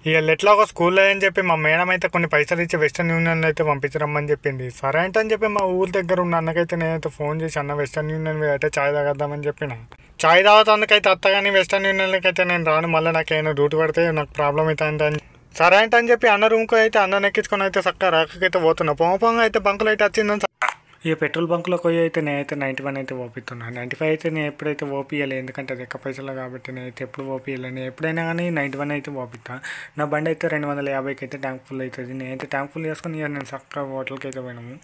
వీళ్ళు ఎట్లా ఒక స్కూల్లో అని చెప్పి మా మేడం అయితే కొన్ని పైసలు ఇచ్చి వెస్టర్న్ యూనియన్లో అయితే పంపించరమ్మని చెప్పింది. సరే అంటే అని చెప్పి మా ఊరి దగ్గర ఉన్న అన్నకైతే నేనైతే ఫోన్ చేసి అన్న వెస్టర్న్ యూనియన్ మీద అయితే ఛాయ్ తాగద్దామని చెప్పిన. ఛాయ్ తాగుతానికైతే అత్త కానీ వెస్టర్న్ యూనియన్కి అయితే నేను రాను, మళ్ళీ నాకేమైనా డ్యూటీ పడితే నాకు ప్రాబ్లం అవుతుంది అని. సరే అంటే అని చెప్పి అన్న రూమ్కి అయితే అన్న ఎక్కించుకొని అయితే చక్కగా రాకైతే పోతున్నా. పొంగ అయితే బంకులు అయితే వచ్చిందని ఇక పెట్రోల్ బంక్లో పోయి అయితే నేనైతే 91 అయితే ఓపిస్తున్నాను. 95 అయితే నేను ఎప్పుడైతే ఓపియాలి, ఎందుకంటే అది ఎక్క పైసలు కాబట్టి నేనైతే ఎప్పుడు ఓపియాలి. నేను ఎప్పుడైనా కానీ 91 అయితే ఓపిస్తా. నా బండి అయితే 250కి అయితే ట్యాంక్ ఫుల్ అవుతుంది. నేనైతే ట్యాంక్ ఫుల్ చేసుకుని ఇక నేను చక్కగా హోటల్కి అయితే పోయినాము.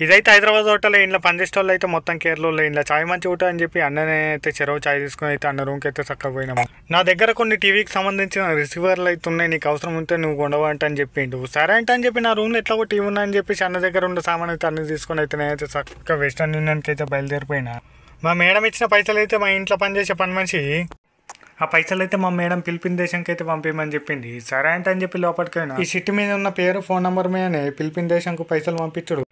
ఇదైతే హైదరాబాద్ హోటల్. ఇంట్లో పనిచేసే వాళ్ళు అయితే మొత్తం కేరళలో ఇంట్లో చాయ్ మంచి ఉంటుంది అని చెప్పి అన్ననే అయితే చెరవు చాయ్ తీసుకుని అయితే అన్న రూమ్కి అయితే చక్కగా పోయినాము. నా దగ్గర కొన్ని టీవీకి సంబంధించిన రిసీవర్లు అయితే ఉన్నాయి, నీకు అవసరం ఉంటే నువ్వు కొనవంట అని చెప్పిండు. సరే అంటే అని చెప్పి నా రూమ్లో ఎట్లా టీవీ ఉన్నాయని చెప్పేసి అన్న దగ్గర ఉన్న సామాన్ అయితే అన్ని తీసుకొని అయితే నేనైతే చక్కగా వెస్టర్న్ యూనియన్కి అయితే బయలుదేరిపోయినా. మా మేడం ఇచ్చిన పైసలు అయితే మా ఇంట్లో పనిచేసే పని మనిషి ఆ పైసలు అయితే మా మేడం పిలిపిన దేశంకి అయితే పంపించమని చెప్పింది. సరే అంటే అని చెప్పి లోపలికైనా ఈ షిట్ మీద ఉన్న పేరు ఫోన్ నెంబర్ మీదనే పిలిపిన దేశంకు పైసలు పంపించుడు.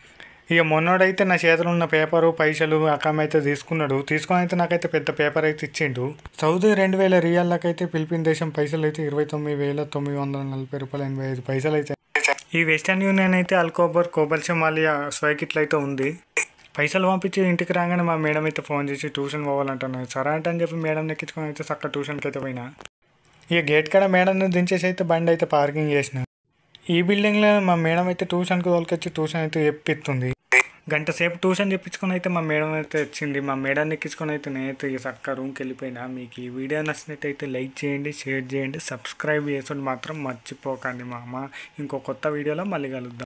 ఇక మొన్నోడైతే నా చేతిలో ఉన్న పేపరు పైసలు అకామ అయితే తీసుకున్నాడు. తీసుకొని అయితే నాకైతే పెద్ద పేపర్ అయితే ఇచ్చిండు. సౌదీ 2000 రియాలకైతే ఫిలిపిన్ దేశం పైసలు అయితే 29,940 రూపాయలు 85 పైసలు అయితే. ఈ వెస్టర్న్ యూనియన్ అయితే అల్కోబర్ కోబల్ షమాలియా స్వైకిట్లు అయితే ఉంది. పైసలు పంపించి ఇంటికి రాగానే మా మేడం అయితే ఫోన్ చేసి ట్యూషన్ పోవాలంటున్నాను. సరే అంటే అని చెప్పి మేడం ఎక్కించుకొని అయితే చక్కగా ట్యూషన్కి అయితే పోయినా. ఇక గేట్ కాడ మేడం దించేసి అయితే బండి అయితే పార్కింగ్ చేసిన. ఈ బిల్డింగ్లో మా మేడం అయితే ట్యూషన్కి తోలుకొచ్చి ట్యూషన్ అయితే చెప్పిస్తుంది. గంట సేపు ట్యూషన్ చెప్పించుకొని అయితే మా మేడం అయితే వచ్చింది. మా మేడాన్ని ఎక్కించుకొని అయితే నేనైతే చక్కగా రూమ్కి వెళ్ళిపోయినా. మీకు ఈ వీడియో నచ్చినట్టయితే లైక్ చేయండి, షేర్ చేయండి, సబ్స్క్రైబ్ చేసుకొని మాత్రం మర్చిపోకండి. మా అమ్మ ఇంకో కొత్త వీడియోలో మళ్ళీ కలుద్దాం.